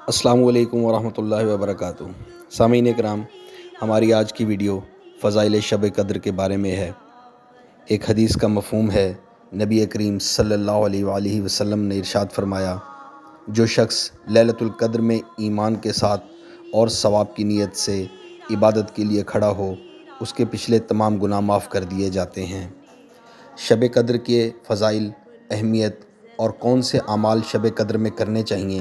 السلام علیکم ورحمۃ اللہ وبرکاتہ۔ سامعین کرام، ہماری آج کی ویڈیو فضائل شب قدر کے بارے میں ہے۔ ایک حدیث کا مفہوم ہے، نبی کریم صلی اللہ علیہ وآلہ وسلم نے ارشاد فرمایا، جو شخص لیلۃ القدر میں ایمان کے ساتھ اور ثواب کی نیت سے عبادت کے لیے کھڑا ہو، اس کے پچھلے تمام گناہ معاف کر دیے جاتے ہیں۔ شب قدر کے فضائل، اہمیت اور کون سے اعمال شب قدر میں کرنے چاہیے،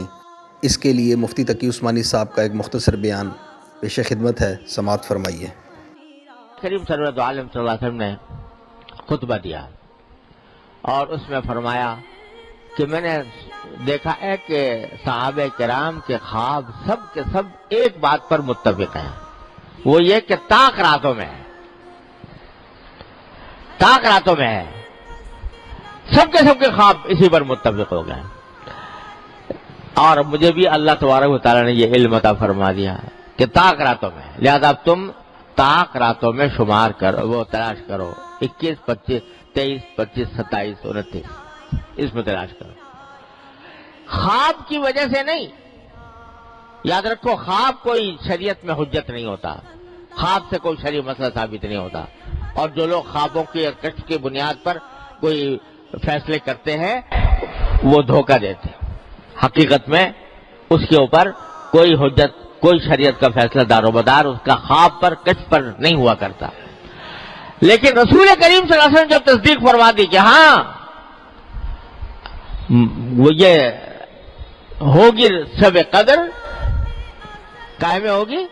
اس کے لیے مفتی تقی عثمانی صاحب کا ایک مختصر بیان پیش خدمت ہے، سماعت فرمائیے۔ کریم سرورت عالم صلی اللہ علیہ وسلم نے خطبہ دیا اور اس میں فرمایا کہ میں نے دیکھا ہے کہ صحابہ کرام کے خواب سب کے سب ایک بات پر متفق ہیں، وہ یہ کہ طاق راتوں میں ہے، طاق راتوں میں ہے، سب کے خواب اسی پر متفق ہو گئے۔ اور مجھے بھی اللہ تبارک و تعالیٰ نے یہ علم عطا فرما دیا کہ طاق راتوں میں، لہذا اب تم طاق راتوں میں شمار کرو، وہ تلاش کرو، 21، 25، 23، 25، 27، 29، اس میں تلاش کرو۔ خواب کی وجہ سے نہیں، یاد رکھو، خواب کوئی شریعت میں حجت نہیں ہوتا، خواب سے کوئی شرعی مسئلہ ثابت نہیں ہوتا، اور جو لوگ خوابوں کی کشف کی بنیاد پر کوئی فیصلے کرتے ہیں وہ دھوکہ دیتے ہیں۔ حقیقت میں اس کے اوپر کوئی حجت، کوئی شریعت کا فیصلہ دار و مدار اس کا خواب پر، کشف پر نہیں ہوا کرتا۔ لیکن رسول کریم صلی اللہ علیہ وسلم جب تصدیق فرما دی کہ ہاں وہ یہ ہوگی شب قدر، کاہے میں ہوگی؟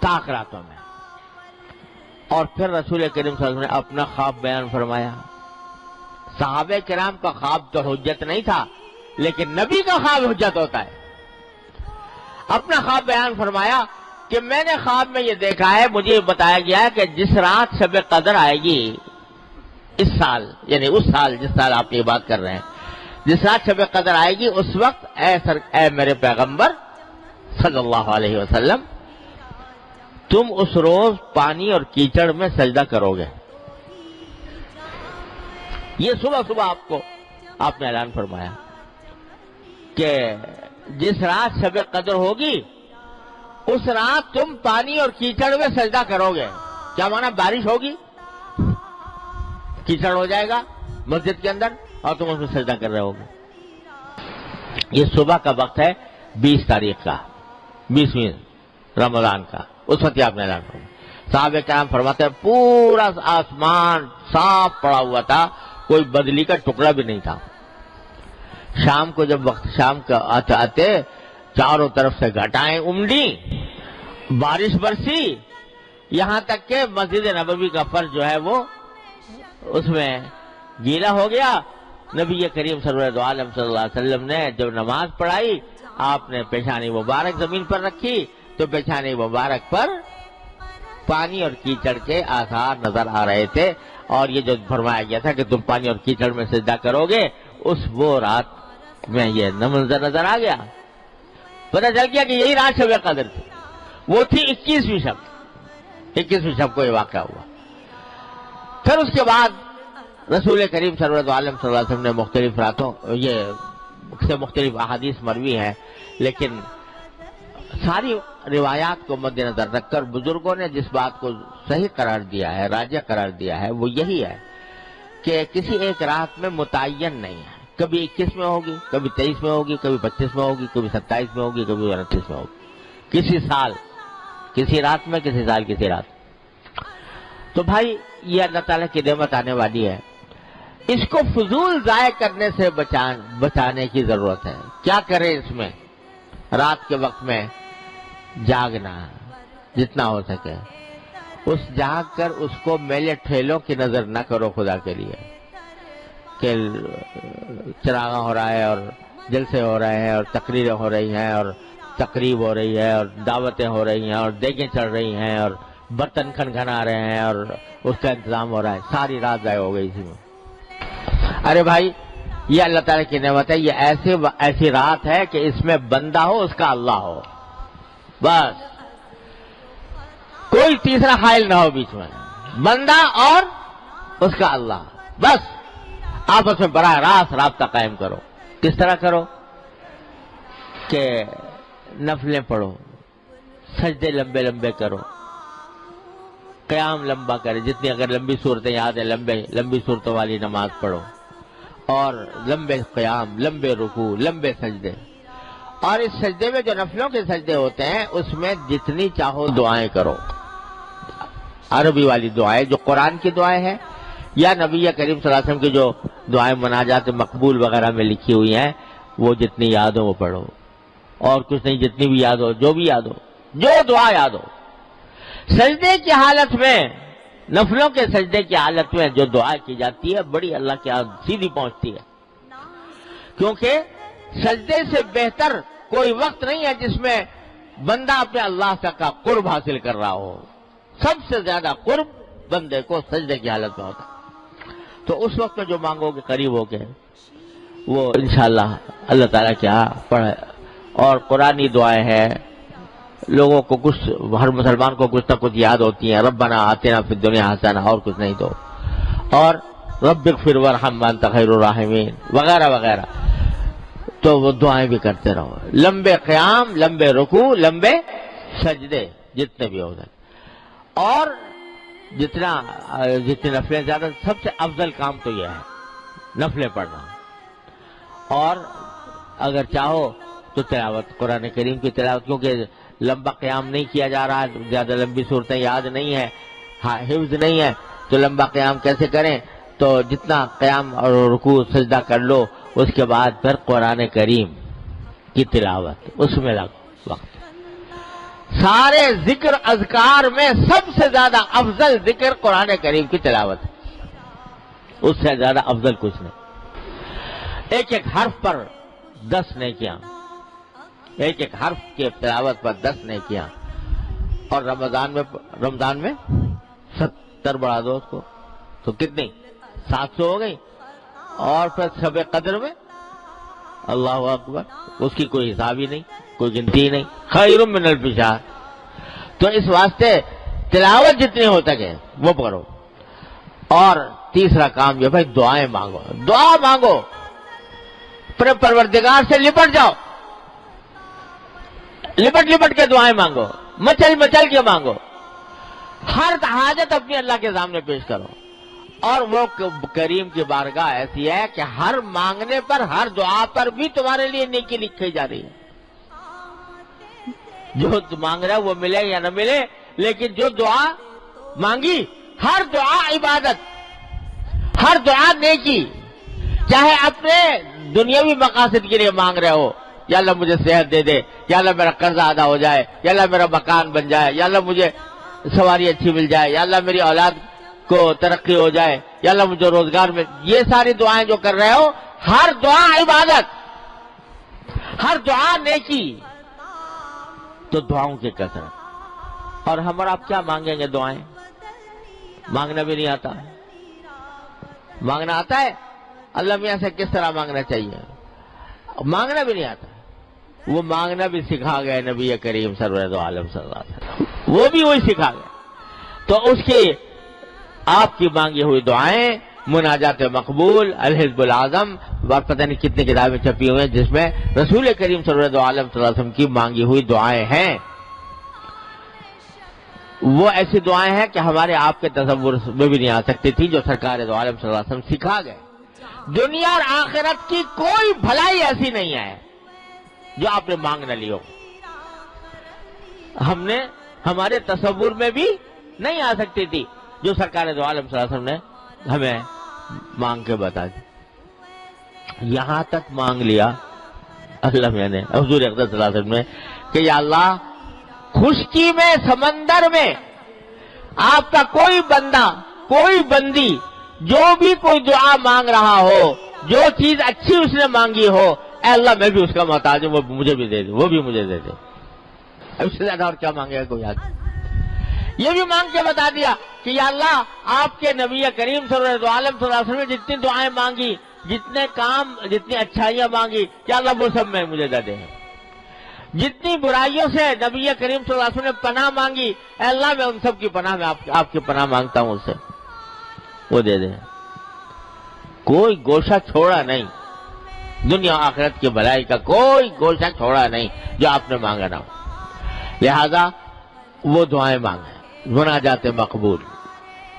طاق راتوں میں۔ اور پھر رسول کریم صلی اللہ علیہ وسلم نے اپنا خواب بیان فرمایا۔ صحابہ کرام کا خواب تو حجت نہیں تھا، لیکن نبی کا خواب حجت ہوتا ہے۔ اپنا خواب بیان فرمایا کہ میں نے خواب میں یہ دیکھا ہے، مجھے یہ بتایا گیا ہے کہ جس رات شب قدر آئے گی اس سال، یعنی اس سال جس سال آپ یہ بات کر رہے ہیں، جس رات شب قدر آئے گی اس وقت اے میرے پیغمبر صلی اللہ علیہ وسلم، تم اس روز پانی اور کیچڑ میں سجدہ کرو گے۔ یہ صبح آپ نے اعلان فرمایا کہ جس رات شب قدر ہوگی اس رات تم پانی اور کیچڑ میں سجدہ کرو گے۔ کیا مانا؟ بارش ہوگی، کیچڑ ہو جائے گا مسجد کے اندر اور تم اس میں سجدہ کر رہے ہوگے۔ یہ صبح کا وقت ہے 20 تاریخ کا، 20ویں رمضان کا، اس وقت آپ نے اعلان فرمایا۔ صحابہ کرام فرماتے ہیں پورا آسمان صاف پڑا ہوا تھا، کوئی بدلی کا ٹکڑا بھی نہیں تھا۔ شام کو جب وقت شام کا آتے چاروں طرف سے گھٹائیں امڑی، بارش برسی، یہاں تک کہ مسجد نبوی کا فرش جو ہے وہ اس میں گیلا ہو گیا۔ نبی کریم صلی اللہ علیہ وسلم نے جب نماز پڑھائی، آپ نے پیشانی مبارک زمین پر رکھی تو پیشانی مبارک پر پانی اور کیچڑ کے آثار نظر آ رہے تھے، اور یہ جو فرمایا گیا تھا کہ تم پانی اور کیچڑ میں سجدہ کرو گے، وہ رات میں یہ منظر نظر آ گیا۔ پتہ چل گیا کہ یہی رات شب قدر تھی، وہ تھی 21ویں شب، 21ویں شب کو یہ واقعہ ہوا۔ پھر اس کے بعد رسول کریم سرورت عالم صلی اللہ علیہ وسلم نے مختلف راتوں سے مختلف احادیث مروی ہیں، لیکن ساری روایات کو مد نظر رکھ کر بزرگوں نے جس بات کو صحیح قرار دیا ہے، راجح قرار دیا ہے، وہ یہی ہے کہ کسی ایک رات میں متعین نہیں ہے، کبھی 21 میں ہوگی، کبھی 23 میں ہوگی، کبھی 25 میں ہوگی، کبھی 27 میں ہوگی، کبھی 29 میں ہوگی، کسی سال کسی رات میں، کسی سال کسی رات۔ تو بھائی یہ اللہ تعالیٰ کی نعمت آنے والی ہے، اس کو فضول ضائع کرنے سے بچانے کی ضرورت ہے۔ کیا کریں اس میں؟ رات کے وقت میں جاگنا جتنا ہو سکے، اس جاگ کر اس کو میلے ٹھیلوں کی نظر نہ کرو خدا کے لیے، کہ چراغاں ہو رہا ہے اور جلسے ہو رہے ہیں اور تقریریں ہو رہی ہیں اور تقریب ہو رہی ہے اور دعوتیں ہو رہی ہیں اور دیگیں چڑھ رہی ہیں اور برتن کھنکھنا رہے ہیں اور اس کا انتظام ہو رہا ہے، ساری رات ضائع ہو گئی اسی میں۔ ارے بھائی، یہ اللہ تعالیٰ کی نعمت ہے، یہ ایسی رات ہے کہ اس میں بندہ ہو، اس کا اللہ ہو، بس کوئی تیسرا حائل نہ ہو بیچ میں، بندہ اور اس کا اللہ، بس آپس میں براہ راست رابطہ قائم کرو. کس طرح کرو کہ نفلیں پڑھو, سجدے لمبے لمبے کرو, قیام لمبا کرے, جتنی اگر لمبی صورتیں یاد ہیں لمبی صورتوں والی نماز پڑھو, اور لمبے قیام, لمبے رکوع, لمبے سجدے. اور اس سجدے میں جو نفلوں کے سجدے ہوتے ہیں اس میں جتنی چاہو دعائیں کرو, عربی والی دعائیں جو قرآن کی دعائیں ہیں یا نبی کریم صلی اللہ علیہ وسلم کی جو دعائیں مناجات مقبول وغیرہ میں لکھی ہوئی ہیں وہ جتنی یاد ہو وہ پڑھو, اور کچھ نہیں, جتنی بھی یاد ہو, جو بھی یاد ہو, جو دعا یاد ہو. سجدے کی حالت میں, نفلوں کے سجدے کی حالت میں جو دعا کی جاتی ہے بڑی اللہ کے ہاں سیدھی پہنچتی ہے, کیونکہ سجدے سے بہتر کوئی وقت نہیں ہے جس میں بندہ اپنے اللہ تک کا قرب حاصل کر رہا ہو. سب سے زیادہ قرب بندے کو سجدے کی حالت میں ہوتا ہے. تو اس وقت میں جو مانگو گے قریب ہو کے وہ انشاءاللہ اللہ تعالیٰ کے ہاں پڑھے. اور قرآنی دعائیں ہیں, لوگوں کو کچھ, ہر مسلمان کو کچھ نہ کچھ یاد ہوتی ہیں, ربنا آتنا فی الدنیا حسنہ, اور کچھ نہیں تو, اور رب اغفر وارحم وانت خیر الراحمین وغیرہ وغیرہ. تو وہ دعائیں بھی کرتے رہو, لمبے قیام, لمبے رکوع, لمبے سجدے جتنے بھی ہو جائیں. اور جتنے نفلیں زیادہ, سب سے افضل کام تو یہ ہے نفلیں پڑھنا. اور اگر چاہو تو تلاوت, قرآن کریم کی تلاوت, کیونکہ لمبا قیام نہیں کیا جا رہا, زیادہ لمبی صورتیں یاد نہیں ہے, حفظ نہیں ہے, تو لمبا قیام کیسے کریں؟ تو جتنا قیام اور رکوع سجدہ کر لو, اس کے بعد پھر قرآن کریم کی تلاوت, اس میں لگ وقت. سارے ذکر اذکار میں سب سے زیادہ افضل ذکر قرآن کریم کی تلاوت, اس سے زیادہ افضل کچھ نہیں. ایک ایک حرف پر 10 نیکیاں, ایک ایک حرف کے تلاوت پر 10 نیکیاں. اور رمضان میں 70 بڑھا دو اس کو تو کتنی 700 ہو گئی. اور پھر شب قدر میں اللہ اکبر, اس کی کوئی حساب ہی نہیں, کوئی گنتی نہیں, خیر من الف شہر. تو اس واسطے تلاوت جتنی ہو سکے وہ پڑھو. اور تیسرا کام یہ بھائی دعائیں مانگو, دعا مانگو, اپنے پروردگار سے لپٹ جاؤ, لپٹ کے دعائیں مانگو, مچل کے مانگو. ہر حاجت اپنی اللہ کے سامنے پیش کرو. اور وہ کریم کی بارگاہ ایسی ہے کہ ہر مانگنے پر, ہر دعا پر بھی تمہارے لیے نیکی لکھی جا رہی ہے. جو مانگ رہا ہے وہ ملے یا نہ ملے, لیکن جو دعا مانگی, ہر دعا عبادت, ہر دعا نیکی. چاہے اپنے دنیاوی مقاصد کے لیے مانگ رہے ہو, یا اللہ مجھے صحت دے دے, یا اللہ میرا قرضہ ادا ہو جائے, یا اللہ میرا مکان بن جائے, یا اللہ مجھے سواری اچھی مل جائے, یا اللہ میری اولاد کو ترقی ہو جائے, یا اللہ مجھے روزگار میں, یہ ساری دعائیں جو کر رہے ہو, ہر دعا عبادت, ہر دعا نیکی. تو دعاؤں کی کثرت. اور ہم اور آپ کیا مانگیں گے دعائیں؟ مانگنا بھی نہیں آتا ہے. مانگنا آتا ہے اللہ میاں سے کس طرح مانگنا چاہیے, مانگنا بھی نہیں آتا. وہ مانگنا بھی سکھا گئے نبی کریم سرور دو عالم صلی اللہ علیہ وسلم, وہ بھی وہی سکھا گئے. تو اس کی آپ کی مانگی ہوئی دعائیں, مناجات مقبول, الحزب العظم, اور پتہ نہیں کتنی کتابیں چھپی ہوئی ہیں جس میں رسول کریم سرور دو عالم صلی اللہ علیہ وسلم کی مانگی ہوئی دعائیں ہیں. وہ ایسی دعائیں ہیں کہ ہمارے آپ کے تصور میں بھی نہیں آ سکتی تھی, جو سرکار دو عالم صلی اللہ علیہ وسلم سکھا گئے. دنیا اور آخرت کی کوئی بھلائی ایسی نہیں ہے جو آپ نے مانگ نہ لی ہو. ہم نے, ہمارے تصور میں بھی نہیں آ سکتی تھی جو سرکار دو عالم صلی اللہ علیہ وسلم نے ہمیں مانگ کے بتا دی. یہاں تک مانگ لیا اللہ میں نے, حضور اقدس صلی اللہ علیہ وسلم نے, کہ یا اللہ خشکی میں, سمندر میں آپ کا کوئی بندہ, کوئی بندی جو بھی کوئی دعا مانگ رہا ہو, جو چیز اچھی اس نے مانگی ہو, اے اللہ میں بھی اس کا محتاج ہوں, وہ مجھے بھی دے دے, وہ بھی مجھے دے دے. اس سے زیادہ اور کیا مانگے گا کوئی آدمی؟ یہ بھی مانگ کے بتا دیا کہ یا اللہ آپ کے نبی کریم صلی اللہ علیہ وسلم نے جتنی دعائیں مانگی, جتنے کام, جتنی اچھائیاں مانگی, یا اللہ وہ سب میں مجھے دے دے. جتنی برائیوں سے نبی کریم صلی اللہ علیہ وسلم نے پناہ مانگی, اے اللہ میں ان سب کی پناہ میں آپ کی پناہ مانگتا ہوں, اس سے وہ دے دے. کوئی گوشہ چھوڑا نہیں، دنیا و آخرت کی بھلائی کا کوئی گوشہ چھوڑا نہیں جو آپ نے مانگا نہ ہو. لہذا وہ دعائیں مانگیں، مناجات مقبول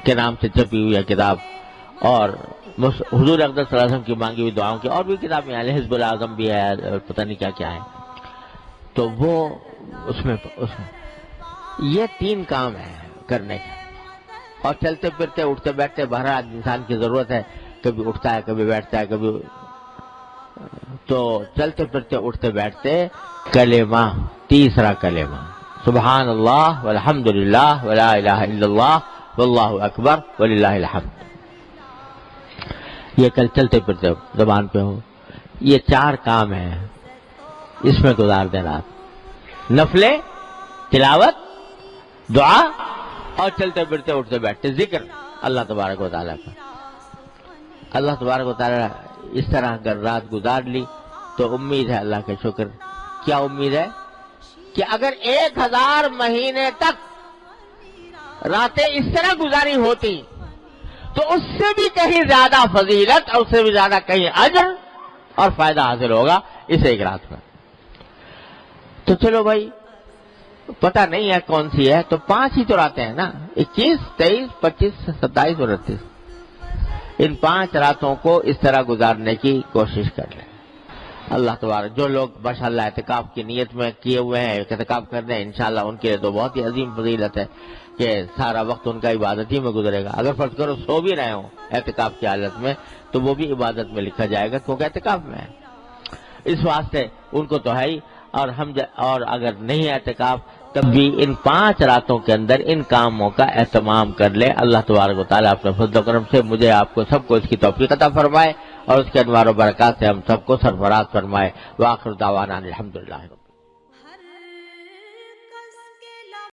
کے نام سے چھپی ہوئی ہے کتاب، اور حضور اقدس صلی اللہ علیہ وسلم کی مانگی ہوئی دعاؤں کی اور بھی کتابیں ہیں، حزب الاعظم بھی ہے، پتہ نہیں کیا کیا ہے. تو وہ اس میں یہ 3 کام ہیں کرنے کے. اور چلتے پھرتے اٹھتے بیٹھتے بہرحال انسان کی ضرورت ہے، کبھی اٹھتا ہے کبھی بیٹھتا ہے کبھی، تو چلتے پھرتے اٹھتے بیٹھتے کلمہ، تیسرا کلمہ سبحان اللہ والحمد للہ ولا الہ الا اللہ واللہ اکبر وللہ الحمد، یہ کل چلتے پھرتے زبان پہ ہو. یہ 4 کام ہیں، اس میں گزار دیں رات، نفلیں، تلاوت، دعا اور چلتے پھرتے اٹھتے بیٹھتے ذکر اللہ تبارک و تعالیٰ کا. اللہ تبارک و تعالیٰ اس طرح اگر رات گزار لی تو امید ہے اللہ کا شکر. کیا امید ہے؟ کہ اگر 1000 مہینے تک راتیں اس طرح گزاری ہوتی تو اس سے بھی کہیں زیادہ فضیلت اور اس سے بھی زیادہ کہیں اجر اور فائدہ حاصل ہوگا اس ایک رات میں. تو چلو بھائی پتہ نہیں ہے کون سی ہے، تو 5 ہی تو راتیں ہیں نا، 21، 23، 25، 27 اور 29. ان 5 راتوں کو اس طرح گزارنے کی کوشش کر لیں. اللہ تبارک، جو لوگ ماشاءاللہ اعتکاف کی نیت میں کیے ہوئے ہیں، اعتکاف کر رہے ہیں، انشاءاللہ ان کے لیے تو بہت ہی عظیم فضیلت ہے کہ سارا وقت ان کا عبادت ہی میں گزرے گا. اگر فرض کرو سو بھی رہے ہوں اعتکاف کی حالت میں تو وہ بھی عبادت میں لکھا جائے گا کیونکہ اعتکاف میں ہے. اس واسطے ان کو تو ہے ہی، اور اگر نہیں اعتکاف تب بھی ان 5 راتوں کے اندر ان کاموں کا اہتمام کر لے. اللہ تبارک و تعالیٰ اپنے فضل و کرم سے مجھے آپ کو سب کو اس کی توفیق عطا فرمائے اور اس کے انوار و برکات سے ہم سب کو سرفراز فرمائے. وآخر دعوانا الحمدللہ.